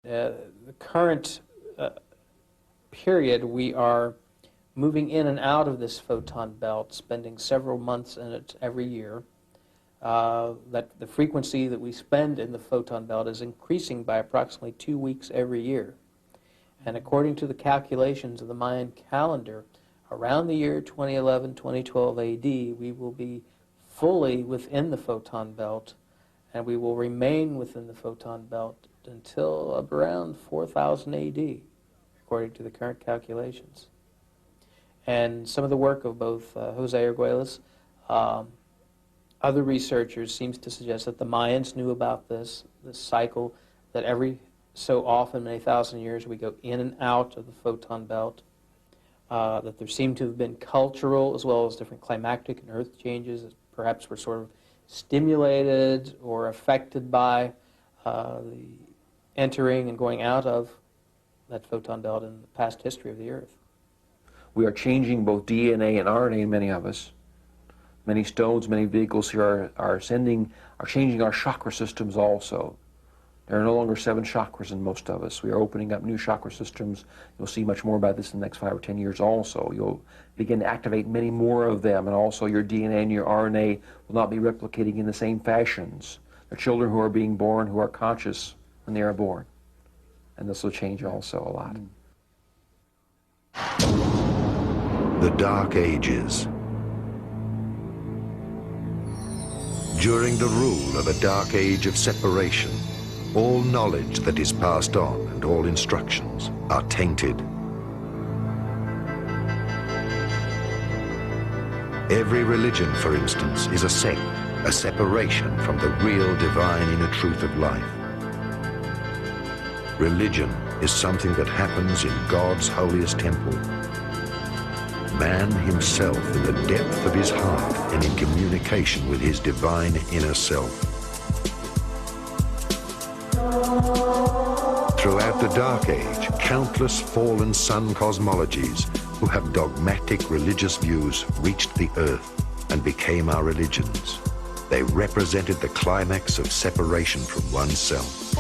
The current period, we are moving in and out of this photon belt, spending several months in it every year. That the frequency that we spend in the photon belt is increasing by approximately 2 weeks every year. And according to the calculations of the Mayan calendar, around the year 2011, 2012 AD, we will be fully within the photon belt, and we will remain within the photon belt until around 4000 AD, according to the current calculations. And some of the work of both Jose Arguelles, other researchers, seems to suggest that the Mayans knew about this cycle, that every so often, many thousand years, we go in and out of the photon belt, that there seem to have been cultural as well as different climactic and earth changes that perhaps were sort of stimulated or affected by the entering and going out of that photon belt in the past history of the Earth. We are changing both DNA and RNA in many of us. Many stones, many vehicles here are changing our chakra systems also. There are no longer 7 chakras in most of us. We are opening up new chakra systems. You'll see much more about this in the next 5 or 10 years also. You'll begin to activate many more of them, and also your DNA and your RNA will not be replicating in the same fashions. There are children who are being born who are conscious when they are born. And this will change also a lot. The Dark Ages. During the rule of a dark age of separation, all knowledge that is passed on and all instructions are tainted. Every religion, for instance, is a sect, a separation from the real divine inner truth of life. Religion is something that happens in God's holiest temple. Man himself in the depth of his heart and in communication with his divine inner self. Throughout the Dark Age, countless fallen sun cosmologies who have dogmatic religious views reached the earth and became our religions. They represented the climax of separation from oneself.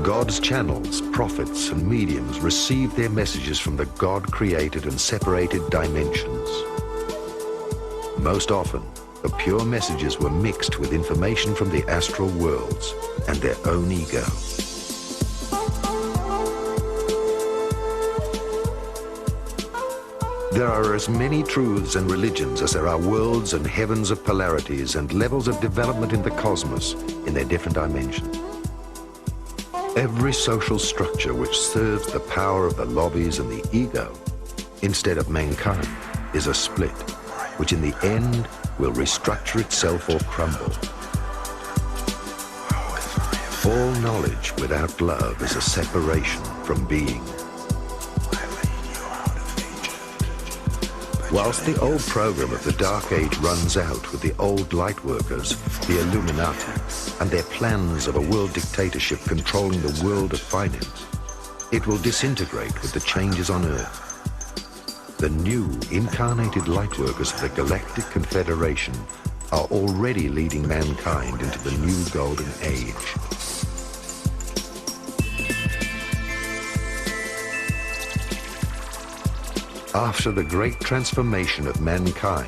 God's channels, prophets and mediums received their messages from the God-created and separated dimensions. Most often, the pure messages were mixed with information from the astral worlds and their own ego. There are as many truths and religions as there are worlds and heavens of polarities and levels of development in the cosmos in their different dimensions. Every social structure which serves the power of the lobbies and the ego instead of mankind is a split, which in the end will restructure itself or crumble. All knowledge without love is a separation from being. Whilst the old program of the Dark Age runs out with the old light workers, the Illuminati, and their plans of a world dictatorship controlling the world of finance, it will disintegrate with the changes on Earth. The new incarnated light workers of the Galactic Confederation are already leading mankind into the new golden age. After the great transformation of mankind,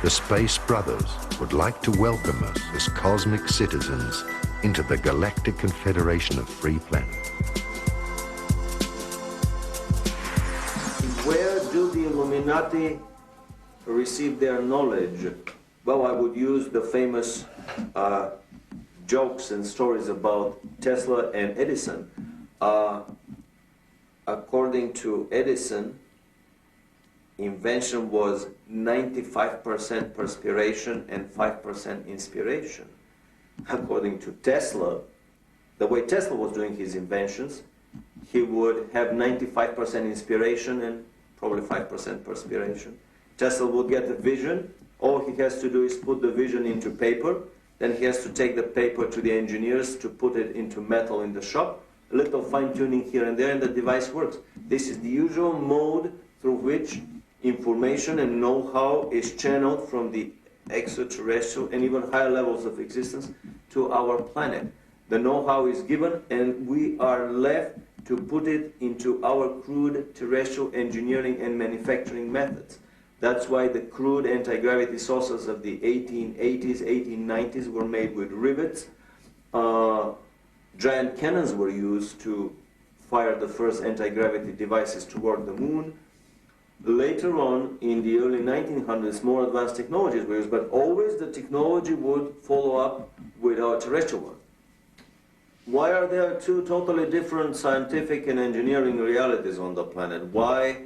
the Space Brothers would like to welcome us as cosmic citizens into the Galactic Confederation of Free Planets. Where do the Illuminati receive their knowledge? Well, I would use the famous jokes and stories about Tesla and Edison. According to Edison, invention was 95% perspiration and 5% inspiration. According to Tesla, the way Tesla was doing his inventions, he would have 95% inspiration and probably 5% perspiration. Tesla would get the vision. All he has to do is put the vision into paper. Then he has to take the paper to the engineers to put it into metal in the shop. A little fine-tuning here and there, and the device works. This is the usual mode through which information and know-how is channeled from the extraterrestrial and even higher levels of existence to our planet. The know-how is given, and we are left to put it into our crude terrestrial engineering and manufacturing methods. That's why the crude anti-gravity saucers of the 1880s, 1890s were made with rivets. Giant cannons were used to fire the first anti-gravity devices toward the moon. Later on, in the early 1900s, more advanced technologies were used, but always the technology would follow up with our terrestrial one. Why are there two totally different scientific and engineering realities on the planet? Why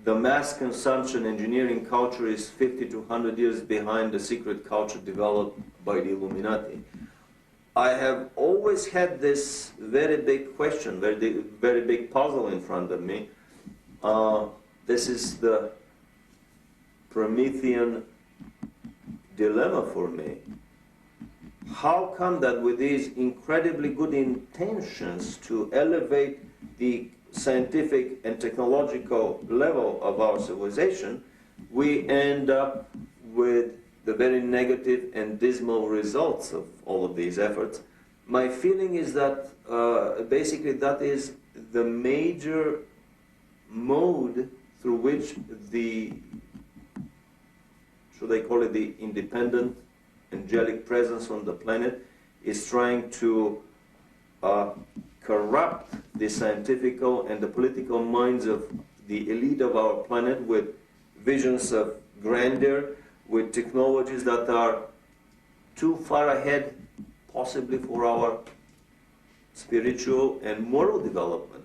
the mass consumption engineering culture is 50 to 100 years behind the secret culture developed by the Illuminati? I have always had this very big question, very big puzzle in front of me. This is the Promethean dilemma for me. How come that with these incredibly good intentions to elevate the scientific and technological level of our civilization, we end up with the very negative and dismal results of all of these efforts? My feeling is that basically that is the major mode through which the, should I call it the independent angelic presence on the planet, is trying to corrupt the scientific and the political minds of the elite of our planet with visions of grandeur, with technologies that are too far ahead, possibly for our spiritual and moral development,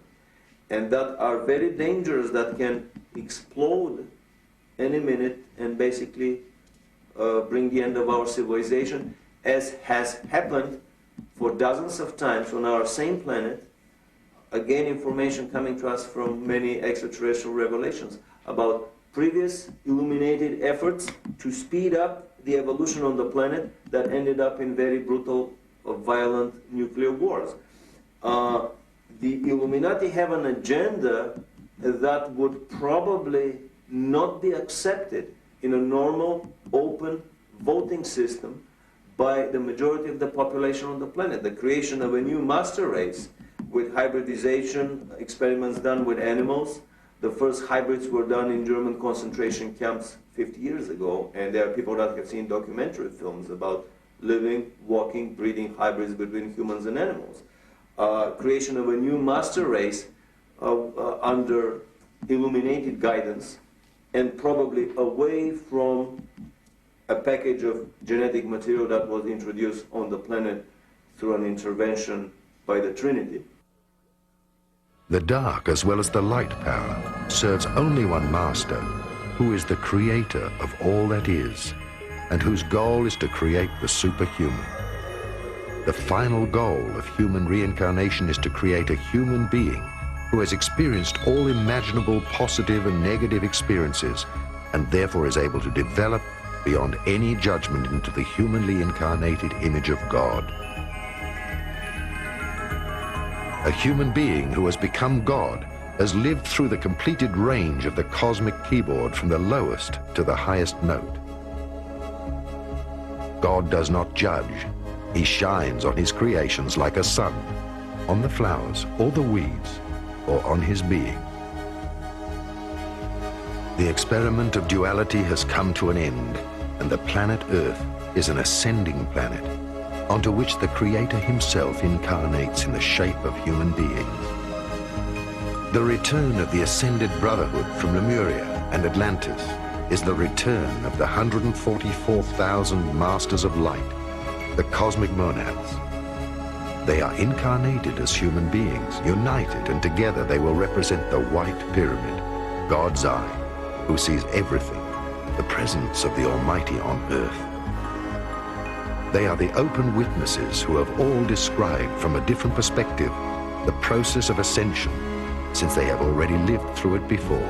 and that are very dangerous, that can explode any minute and basically bring the end of our civilization, as has happened for dozens of times on our same planet. Again, information coming to us from many extraterrestrial revelations about previous illuminated efforts to speed up the evolution on the planet that ended up in very brutal, violent nuclear wars. The Illuminati have an agenda that would probably not be accepted in a normal, open voting system by the majority of the population on the planet. The creation of a new master race with hybridization experiments done with animals. The first hybrids were done in German concentration camps 50 years ago, and there are people that have seen documentary films about living, walking, breeding hybrids between humans and animals. Creation of a new master race under illuminated guidance, and probably away from a package of genetic material that was introduced on the planet through an intervention by the Trinity. The dark, as well as the light power, serves only one master, who is the creator of all that is, and whose goal is to create the superhuman. The final goal of human reincarnation is to create a human being who has experienced all imaginable positive and negative experiences, and therefore is able to develop beyond any judgment into the humanly incarnated image of God. A human being who has become God has lived through the completed range of the cosmic keyboard from the lowest to the highest note. God does not judge. He shines on his creations like a sun, on the flowers or the weeds, or on his being. The experiment of duality has come to an end, and the planet Earth is an ascending planet onto which the Creator himself incarnates in the shape of human beings. The return of the ascended brotherhood from Lemuria and Atlantis is the return of the 144,000 masters of light, the cosmic monads. They are incarnated as human beings, united, and together they will represent the white pyramid, God's eye, who sees everything, the presence of the Almighty on earth. They are the open witnesses who have all described from a different perspective the process of ascension, since they have already lived through it before.